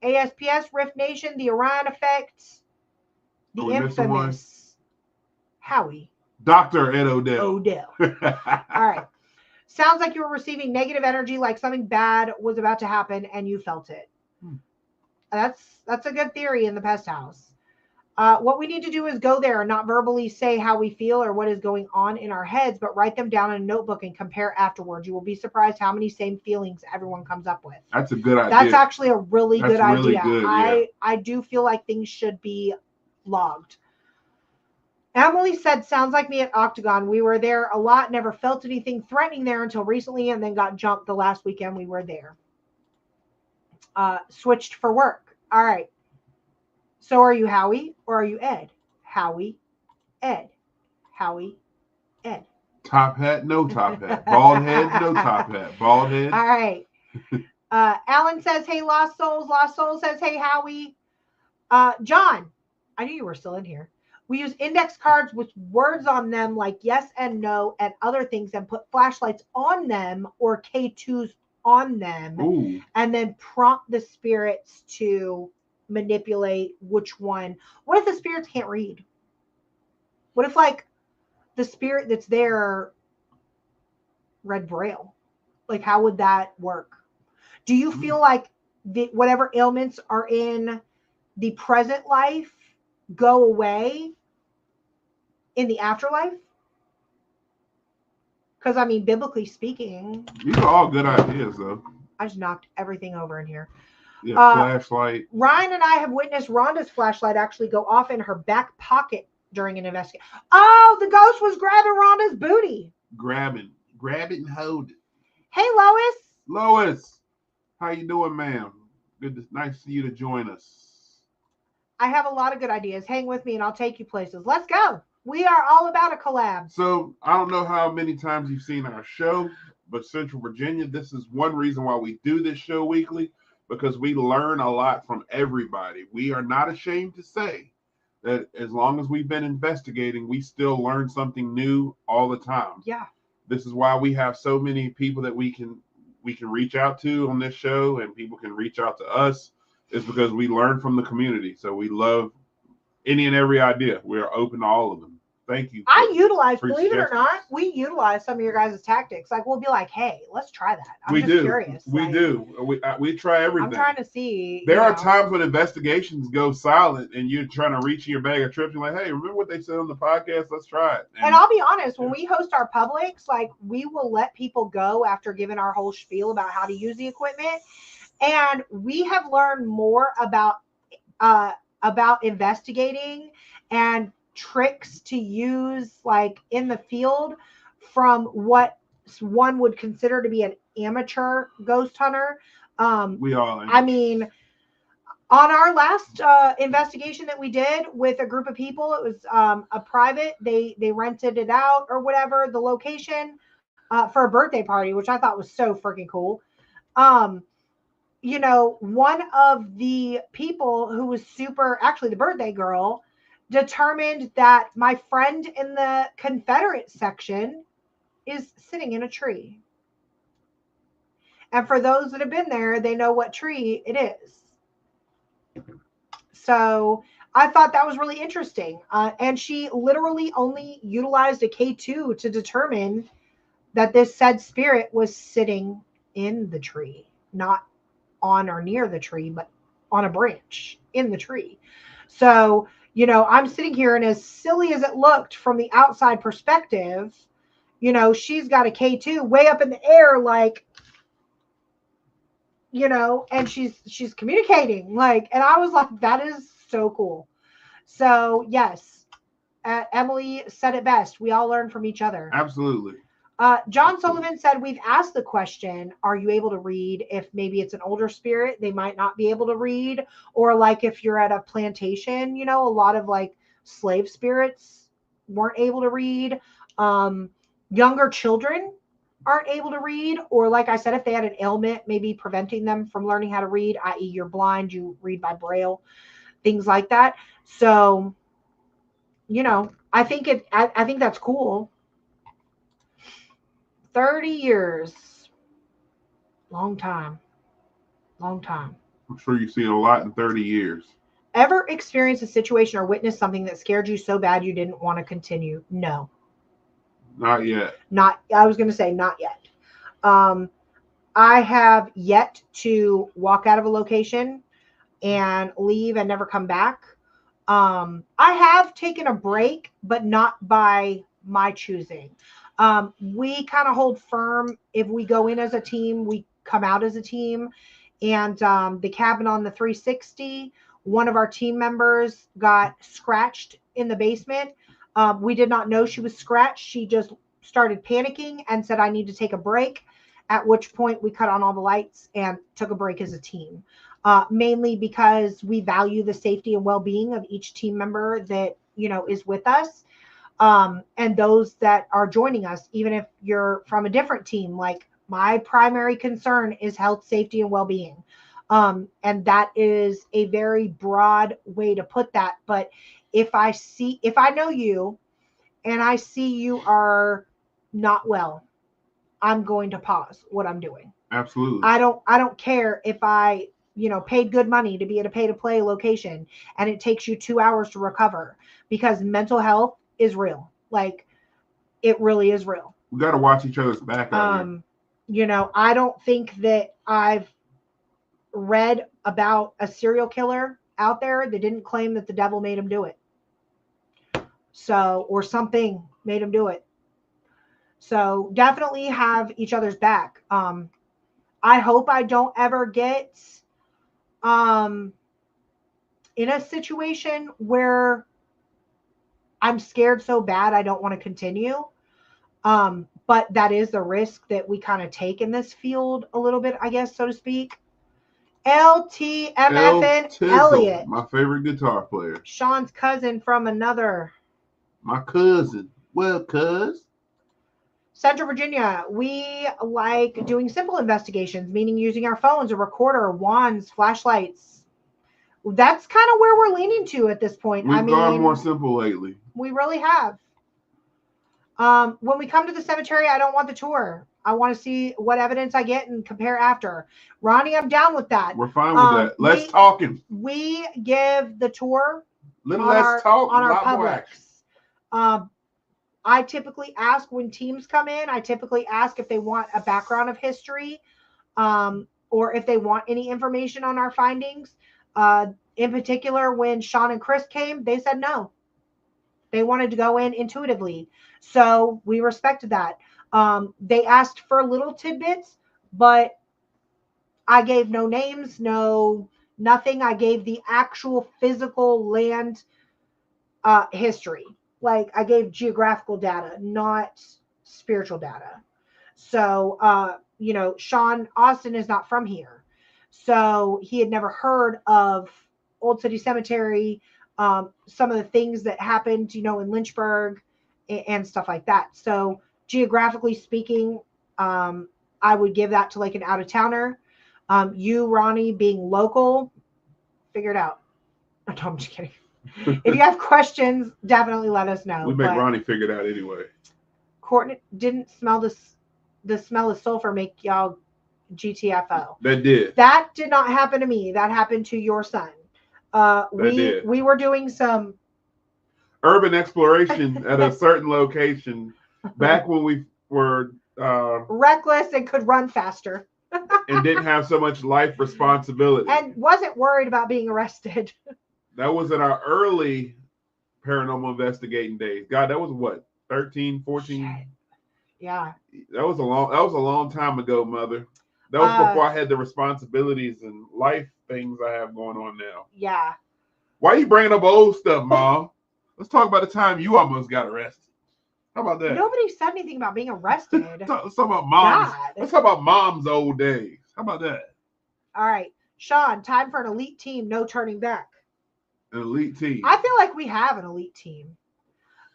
ASPS Rift Nation, the Orion Effect, the infamous Howie. Dr. Ed Odell. All right. Sounds like you were receiving negative energy, like something bad was about to happen and you felt it. That's a good theory in the pest house. What we need to do is go there and not verbally say how we feel or what is going on in our heads, but write them down in a notebook and compare afterwards. You will be surprised how many same feelings everyone comes up with. That's a good idea. That's actually a really good idea. Good, yeah. I do feel like things should be logged. Emily said, sounds like me at Octagon. We were there a lot, never felt anything threatening there until recently, and then got jumped the last weekend we were there. Switched for work. All right. So are you Howie or are you Ed? Howie, Ed. Howie, Ed. Top hat, no top hat. Bald head, no top hat. Bald head. All right. Alan says, hey, Lost Souls. Lost Souls says, hey, Howie. John, I knew you were still in here. We use index cards with words on them like yes and no and other things and put flashlights on them or K2s on them. Ooh. And then prompt the spirits to manipulate which one. What if the spirits can't read? What if like the spirit that's there read Braille? Like how would that work? Do you feel like whatever ailments are in the present life go away in the afterlife? Because I mean, biblically speaking, these are all good ideas though. I just knocked everything over in here. Yeah, flashlight. Ryan and I have witnessed Rhonda's flashlight actually go off in her back pocket during an investigation. Oh, the ghost was grabbing Rhonda's booty. Grab it and hold it. Hey, Lois. Lois, how you doing, ma'am? Nice for you to join us. I have a lot of good ideas. Hang with me and I'll take you places. Let's go. We are all about a collab. So I don't know how many times you've seen our show, but Central Virginia. This is one reason why we do this show weekly, because we learn a lot from everybody. We are not ashamed to say that as long as we've been investigating, we still learn something new all the time. Yeah. This is why we have so many people that we can reach out to on this show, and people can reach out to us, is because we learn from the community. So we love any and every idea. We're open to all of them. Thank you. Believe it or not, we utilize some of your guys' tactics. Like, we'll be like, hey, let's try that. I'm just curious. We try everything. I'm trying to see. There are times when investigations go silent and you're trying to reach in your bag of tricks. You're like, hey, remember what they said on the podcast? Let's try it. And I'll be honest, when we host our publics, like, we will let people go after giving our whole spiel about how to use the equipment. And we have learned more about investigating and tricks to use, like, in the field, from what one would consider to be an amateur ghost hunter. We all. I mean, on our last investigation that we did with a group of people, it was a private. They rented it out or whatever, the location, for a birthday party, which I thought was so freaking cool. You know, one of the people who was actually the birthday girl, determined that my friend in the Confederate section is sitting in a tree. And for those that have been there, they know what tree it is. So I thought that was really interesting. And she literally only utilized a K2 to determine that this said spirit was sitting in the tree, not on or near the tree, but on a branch in the tree. So, you know, I'm sitting here, and as silly as it looked from the outside perspective, you know, she's got a K2 way up in the air, like, you know, and she's communicating, like, and I was like, that is so cool. So yes, Emily said it best. We all learn from each other. Absolutely. John Sullivan said, we've asked the question, are you able to read? If maybe it's an older spirit, they might not be able to read. Or like if you're at a plantation, you know, a lot of like slave spirits weren't able to read. Younger children aren't able to read. Or like I said, if they had an ailment, maybe preventing them from learning how to read, i.e. you're blind, you read by Braille, things like that. So, you know, I think that's cool. 30 years. Long time. I'm sure you've seen a lot in 30 years. Ever experienced a situation or witnessed something that scared you so bad you didn't want to continue? No. Not yet. I was going to say not yet. I have yet to walk out of a location and leave and never come back. I have taken a break, but not by my choosing. We kind of hold firm. If we go in as a team, we come out as a team. And the cabin on the 360, one of our team members got scratched in the basement. We did not know she was scratched. She just started panicking and said, I need to take a break, at which point we cut on all the lights and took a break as a team. Mainly because we value the safety and well-being of each team member that, you know, is with us. And those that are joining us, even if you're from a different team. Like, my primary concern is health, safety, and well-being. And that is a very broad way to put that. But if I know you and I see you are not well, I'm going to pause what I'm doing. Absolutely. I don't care if I, you know, paid good money to be at a pay-to-play location and it takes you 2 hours to recover, because mental health is real. Like, it really is real. We got to watch each other's back out here. You know, I don't think that I've read about a serial killer out there that didn't claim that the devil made him do it. So, or something made him do it. So definitely have each other's back. I hope I don't ever get in a situation where I'm scared so bad I don't want to continue. But that is the risk that we kind of take in this field a little bit, I guess, so to speak. LTMFN Elliott. My favorite guitar player. Sean's cousin from another. My cousin. Well, cuz. Central Virginia, we like doing simple investigations, meaning using our phones, a recorder, wands, flashlights. That's kind of where we're leaning to at this point. We've gone more simple lately. We really have. When we come to the cemetery, I don't want the tour. I want to see what evidence I get and compare after. Ronnie, I'm down with that. We're fine with that. Less talking. We give the tour little less talk on our Publix. I typically ask when teams come in, I typically ask if they want a background of history, or if they want any information on our findings. In particular, when Sean and Chris came, they said no. They wanted to go in intuitively. So we respected that. They asked for little tidbits, but I gave no names, nothing. I gave the actual physical land history. Like, I gave geographical data, not spiritual data. So, Sean Austin is not from here. So he had never heard of Old City Cemetery, some of the things that happened, in Lynchburg and stuff like that. So geographically speaking, I would give that to like an out-of-towner. You, Ronnie, being local, figure it out. No, I'm just kidding. If you have questions, definitely let us know. We make Ronnie figure it out anyway. Courtney didn't smell the smell of sulfur make y'all GTFO. That did. That did not happen to me. That happened to your son. We were doing some urban exploration at a certain location back when we were reckless and could run faster. And didn't have so much life responsibility. And wasn't worried about being arrested. That was in our early paranormal investigating days. God, that was what, 13, 14? Shit. Yeah. That was a long time ago, Mother. That was before I had the responsibilities and life things I have going on now. Yeah. Why are you bringing up old stuff, Mom? Let's talk about the time you almost got arrested. How about that? Nobody said anything about being arrested. Let's talk about Mom's. Let's talk about Mom's old days. How about that? All right. Sean, time for an elite team. No turning back. An elite team. I feel like we have an elite team.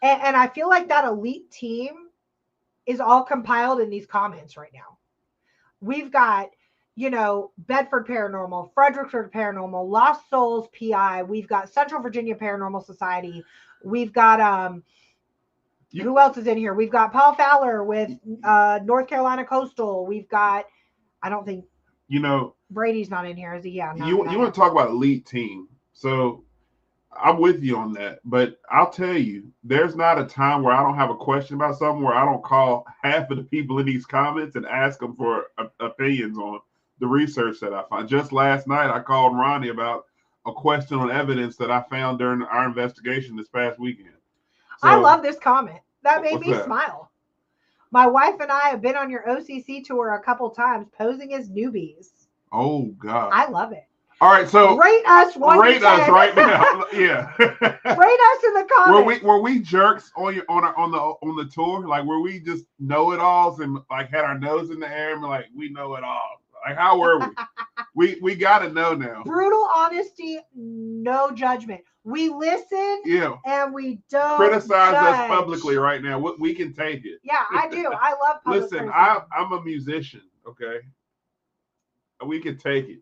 And I feel like that elite team is all compiled in these comments right now. We've got, Bedford Paranormal, Fredericksburg Paranormal, Lost Souls PI. We've got Central Virginia Paranormal Society. We've got, who else is in here? We've got Paul Fowler with North Carolina Coastal. We've got, I don't think, Brady's not in here, is he? Yeah. No, you want to talk about elite team. So I'm with you on that, but I'll tell you, there's not a time where I don't have a question about something where I don't call half of the people in these comments and ask them for opinions on the research that I find. Just last night, I called Ronnie about a question on evidence that I found during our investigation this past weekend. So, I love this comment. That made me smile. My wife and I have been on your OCC tour a couple times, posing as newbies. Oh God, I love it. All right, so rate us right now. Yeah. Rate us in the comments. Were we jerks on the tour? Like, were we just know-it-alls and like had our nose in the air and like we know it all? Like, how were we? we got to know now. Brutal honesty, no judgment. We listen, and we don't criticize us publicly right now. We can take it. Yeah, I do. I love public Listen, I'm a musician. Okay, we can take it.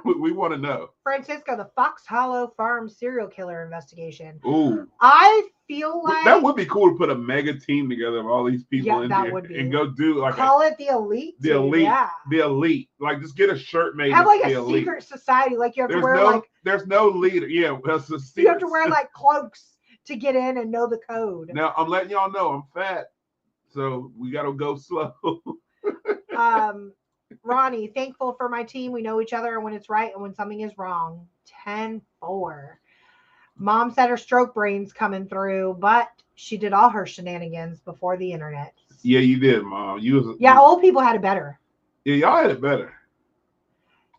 We want to know. Francisco, the Fox Hollow Farm serial killer investigation. Ooh. I feel like that would be cool to put a mega team together of all these people in here and go do like call it the elite. The elite. Yeah. The elite. Like just get a shirt made. Have like a secret society. Like you have to wear there's no leader. Yeah, that's a secret. You have to wear like cloaks to get in and know the code. Now I'm letting y'all know I'm fat, so we gotta go slow. Ronnie, thankful for my team. We know each other when it's right and when something is wrong. 10-4. Mom said her stroke brain's coming through, but she did all her shenanigans before the internet. Yeah, you did, Mom. Old people had it better. Yeah, y'all had it better.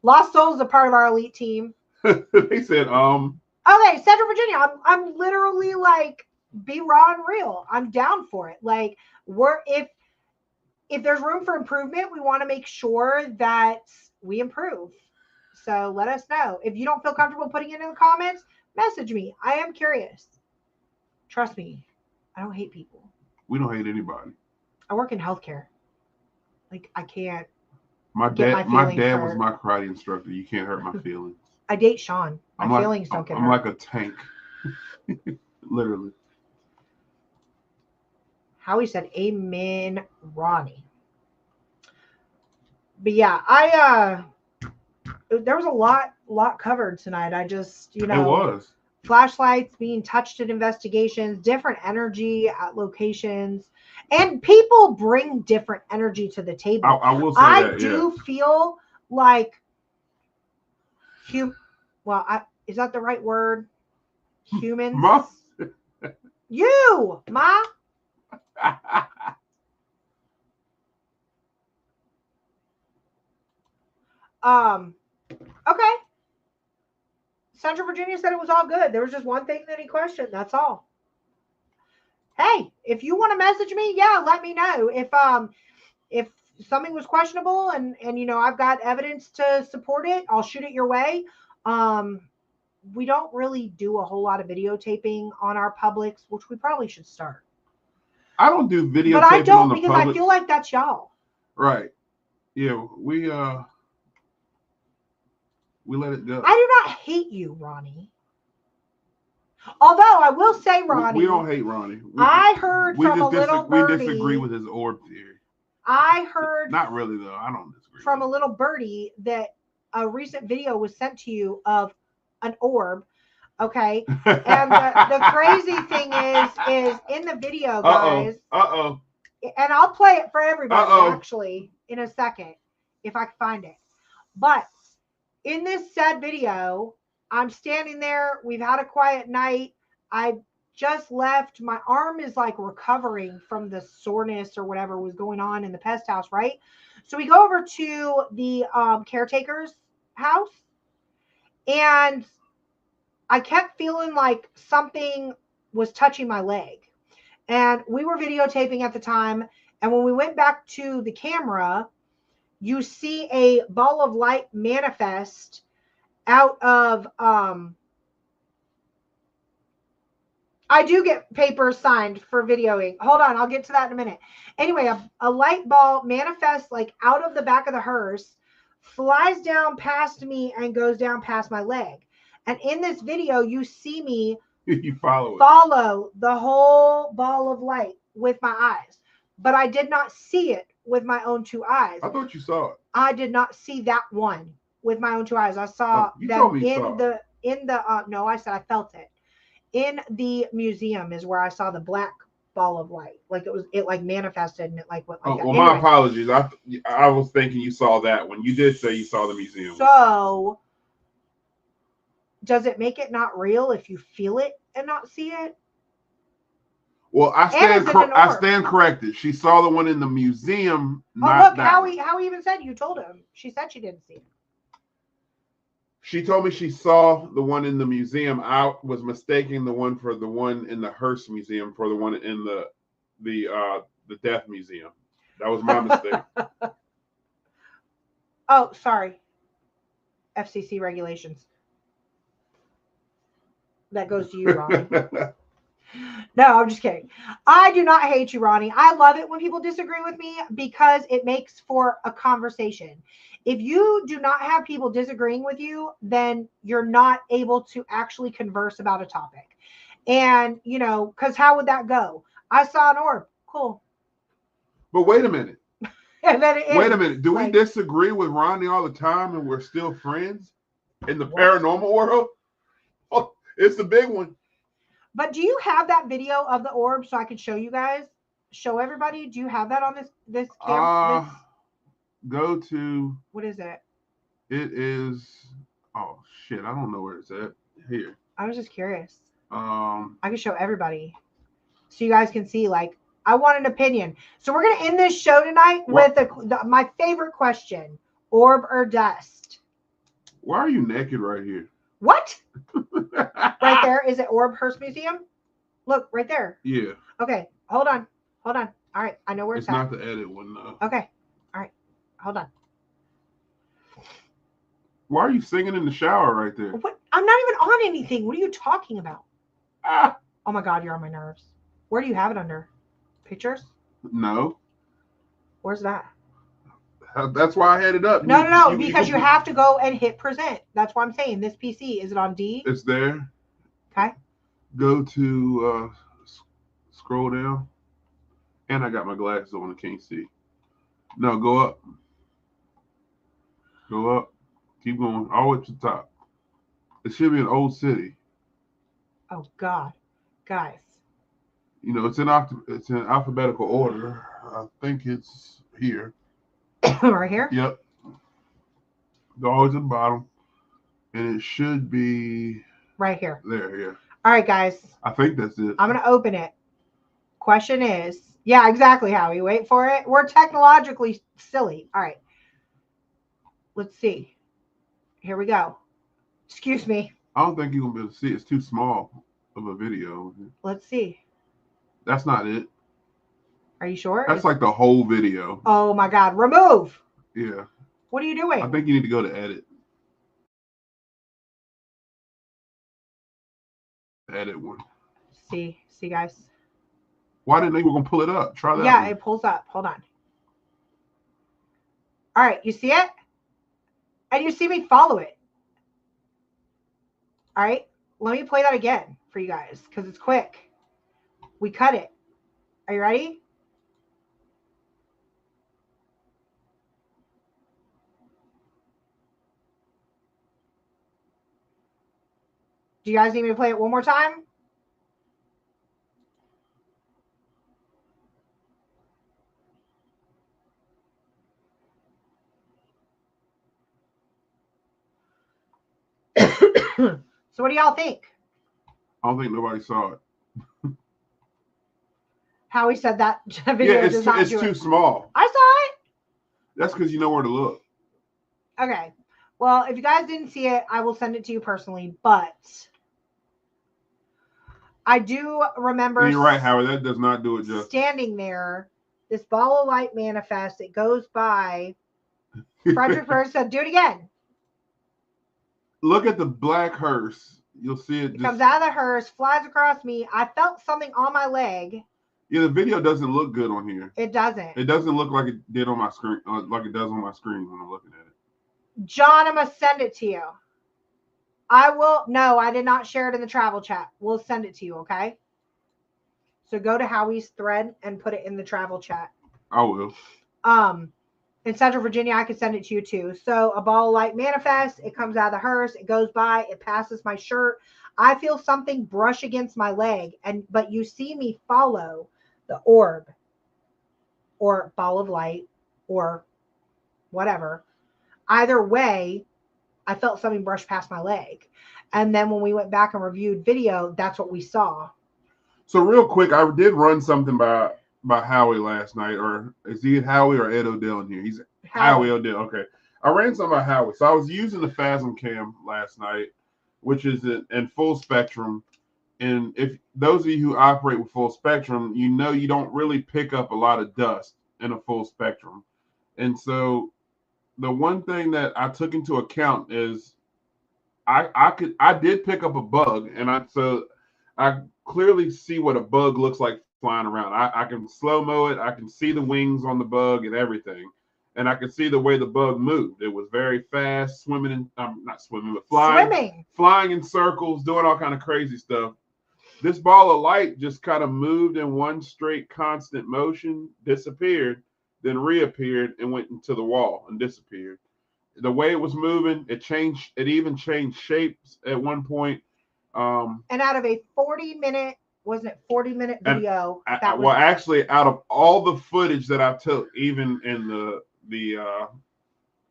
Lost Souls is a part of our elite team. They said, Okay, Central Virginia. I'm literally like, be raw and real. I'm down for it. Like, if there's room for improvement, we want to make sure that we improve. So let us know. If you don't feel comfortable putting it in the comments, message me. I am curious. Trust me, I don't hate people. We don't hate anybody. I work in healthcare. Like, I can't My get my dad, my feelings dad was hurt. my karate instructor. You can't hurt my feelings. I date Sean. My I'm like, feelings don't get I'm hurt. like a tank, literally. Howie said, "Amen, Ronnie." But yeah, there was a lot covered tonight. I just, It was. flashlights being touched at investigations, different energy at locations, and people bring different energy to the table. I will say I that. do Yeah. feel like is that the right word? Humans. Ma? You, Ma. Okay. Central Virginia said it was all good. There was just one thing that he questioned. That's all. Hey, if you want to message me, yeah, let me know. If something was questionable and I've got evidence to support it, I'll shoot it your way. We don't really do a whole lot of videotaping on our Publix, which we probably should start. I don't do videotaping but I don't on the because Publix. I feel like that's y'all. Right. Yeah, we let it go. I do not hate you, Ronnie. Although I will say, Ronnie, we don't hate Ronnie. I heard from a little birdie. We disagree with his orb theory. I heard. Not really though. I don't disagree. From a little birdie that a recent video was sent to you of an orb. Okay, and the crazy thing is in the video, guys. And I'll play it for everybody actually in a second if I can find it. But in this sad video, I'm standing there. We've had a quiet night. I just left. My arm is like recovering from the soreness or whatever was going on in the pest house, right? So we go over to the caretaker's house, and I kept feeling like something was touching my leg. And we were videotaping at the time. And when we went back to the camera, you see a ball of light manifest out of I do get papers signed for videoing. Hold on, I'll get to that in a minute. Anyway, a light ball manifests like out of the back of the hearse, flies down past me and goes down past my leg. And in this video, you see me you follow the whole ball of light with my eyes. But I did not see it with my own two eyes. I thought you saw it. I did not see that one with my own two eyes. I saw them no, I said I felt it. In the museum is where I saw the black ball of light. Like it like manifested and it like went like that. Well, anyway. My apologies. I was thinking you saw that one. You did say you saw the museum. So does it make it not real if you feel it and not see it? Well, I stand corrected. She saw the one in the museum. Look, Howie even said you told him. She said she didn't see it. She told me she saw the one in the museum. I was mistaking the one for the one in the Hearst Museum for the one in the Death Museum. That was my mistake. Oh, sorry. FCC regulations. That goes to you, Ronnie. No, I'm just kidding. I do not hate you, Ronnie. I love it when people disagree with me because it makes for a conversation. If you do not have people disagreeing with you, then you're not able to actually converse about a topic. And, because how would that go? I saw an orb. Cool. But wait a minute. And then wait a minute. Do we disagree with Ronnie all the time and we're still friends in the paranormal world? Oh, it's the big one. But do you have that video of the orb so I could show you guys? Show everybody? Do you have that on this camera? Go to. What is it? It is. Oh shit! I don't know where it's at. Here. I was just curious. I can show everybody, so you guys can see. Like, I want an opinion. So we're gonna end this show tonight with my favorite question: orb or dust? Why are you naked right here? What? Right there. Is it Orb Hearst Museum? Look, right there. Yeah. Okay. Hold on. All right. I know where it's at. It's not the edit one, though. Okay. All right. Hold on. Why are you singing in the shower right there? What? I'm not even on anything. What are you talking about? Oh my God, you're on my nerves. Where do you have it under? Pictures? No. Where's that? That's why I had it up. No, because you have to go and hit present. That's why I'm saying this PC. Is it on D? It's there. Okay. Go to scroll down. And I got my glasses on. I can't see. No, go up. Go up. Keep going. All the way to the top. It should be an old city. Oh God, guys. You know, it's in alphabetical order. I think it's here. Right here? Yep. Go all the way to the bottom. And it should be right here. There, yeah. All right, guys. I think that's it. I'm going to open it. Question is, yeah, exactly, Howie. Wait for it. We're technologically silly. All right. Let's see. Here we go. Excuse me. I don't think you're going to be able to see it. It's too small of a video. Let's see. That's not it. Are you sure? That's like the whole video. Oh, my God. Remove. Yeah. What are you doing? I think you need to go to edit. Edit one. See, guys. Why didn't they were gonna pull it up? Try that. Yeah, one. it pulls up. Hold on. All right, you see it? And you see me follow it. All right, let me play that again for you guys because it's quick. We cut it. Are you ready? Do you guys need me to play it one more time? So what do y'all think? I don't think nobody saw it. Howie said that video it's too small. I saw it. That's because you know where to look. Okay. Well, if you guys didn't see it, I will send it to you personally. But I do remember. And you're right, Howard. That does not do it justice. Standing there, this ball of light manifest. It goes by. Fredericksburg said, "Do it again." Look at the black hearse. You'll see it. It comes out of the hearse, flies across me. I felt something on my leg. Yeah, the video doesn't look good on here. It doesn't. It doesn't look like it did on my screen, like it does on my screen when I'm looking at it. John, I'm going to send it to you. I will. No, I did not share it in the travel chat. We'll send it to you, okay? So go to Howie's thread and put it in the travel chat. I will. In Central Virginia, I could send it to you too. So a ball of light manifests. It comes out of the hearse. It goes by. It passes my shirt. I feel something brush against my leg, but you see me follow the orb or ball of light or whatever. Either way, I felt something brush past my leg. And then when we went back and reviewed video, that's what we saw. So real quick, I did run something by Howie last night, or is he Howie or Ed Odell in here? He's Howie Odell. Okay. I ran something by Howie. So I was using the Phasm Cam last night, which is in full spectrum. And if those of you who operate with full spectrum, you know you don't really pick up a lot of dust in a full spectrum. And so the one thing that I took into account is I did pick up a bug, and I clearly see what a bug looks like flying around. I can slow-mo it. I can see the wings on the bug and everything. And I could see the way the bug moved. It was very fast, swimming not swimming, but flying in circles, doing all kind of crazy stuff. This ball of light just kind of moved in one straight constant motion, disappeared, then reappeared and went into the wall and disappeared. The way it was moving, it even changed shapes at one point. And out of a 40-minute, wasn't it 40-minute video? Actually, out of all the footage that I took, even in the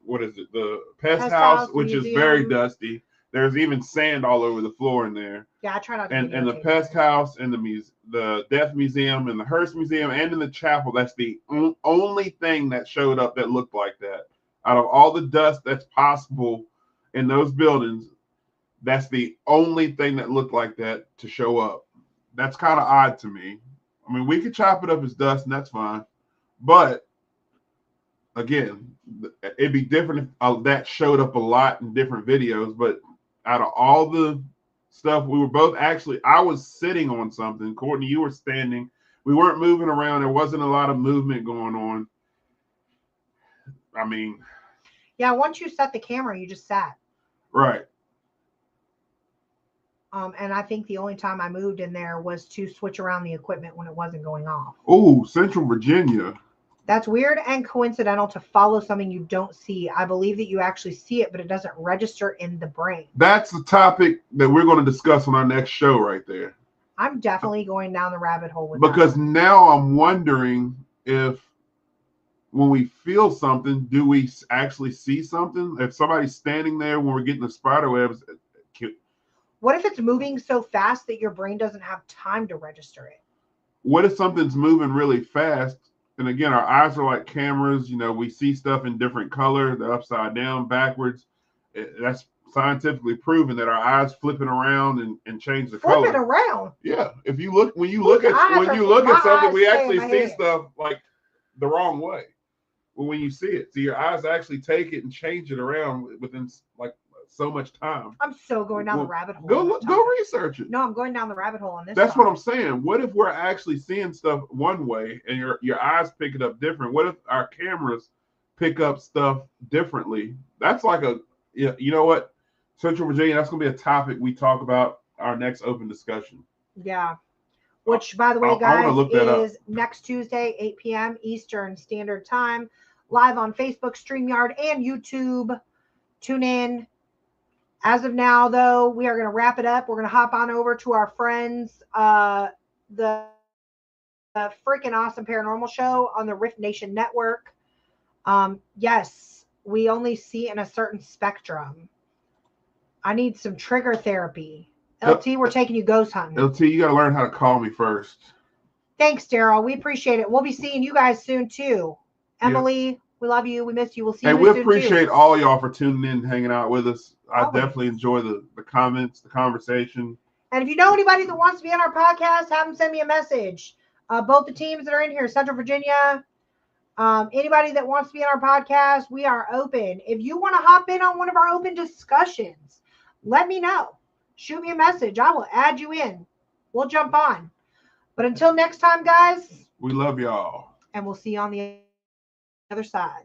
what is it? The pest house, which is very dusty. There's even sand all over the floor in there. Yeah, I try not to. And the pest house and the death museum and the hearse museum and in the chapel, that's the only thing that showed up that looked like that. Out of all the dust that's possible in those buildings, that's the only thing that looked like that to show up. That's kind of odd to me. I mean, we could chop it up as dust, and that's fine. But again, it'd be different if that showed up a lot in different videos. But out of all the stuff, we were both I was sitting on something. Courtney, you were standing. We weren't moving around. There wasn't a lot of movement going on. I mean, Yeah, once you set the camera, you just sat. right. And I think the only time I moved in there was to switch around the equipment when it wasn't going off. Oh, Central Virginia. That's weird and coincidental to follow something you don't see. I believe that you actually see it, but it doesn't register in the brain. That's the topic that we're going to discuss on our next show right there. I'm definitely going down the rabbit hole with Because that. now I'm wondering if when we feel something, do we actually see something? If somebody's standing there when we're getting the spider webs, What if it's moving so fast that your brain doesn't have time to register it? what if something's moving really fast? And again, our eyes are like cameras. We see stuff in different color, the upside down, backwards. That's scientifically proven that our eyes flipping around and change the color. Flipping around. Yeah, if you look when you look at something, we actually see stuff like the wrong way. Well, when you see it, so your eyes actually take it and change it around within like so much time. I'm so going down the rabbit hole. Go research it. No, I'm going down the rabbit hole on this. That's what I'm saying. What if we're actually seeing stuff one way and your eyes pick it up different? What if our cameras pick up stuff differently? That's like you know what? Central Virginia, that's going to be a topic we talk about our next open discussion. Yeah. Which, by the way, guys, is up. next Tuesday, 8 p.m. Eastern Standard Time, live on Facebook, StreamYard, and YouTube. Tune in. As of now, though, we are going to wrap it up. We're going to hop on over to our friends, the freaking awesome paranormal show on the Rift Nation Network. Yes, we only see in a certain spectrum. I need some trigger therapy. LT, we're taking you ghost hunting. LT, you got to learn how to call me first. Thanks, Daryl. We appreciate it. We'll be seeing you guys soon, too. Emily, we love you. We miss you. We'll see you soon, we appreciate all y'all for tuning in and hanging out with us. Always. I definitely enjoy the comments, the conversation. And if you know anybody that wants to be on our podcast, have them send me a message. Both the teams that are in here, Central Virginia, anybody that wants to be on our podcast, we are open. If you want to hop in on one of our open discussions, let me know. Shoot me a message. I will add you in. We'll jump on. But until next time, guys. We love y'all. And we'll see you on the other side.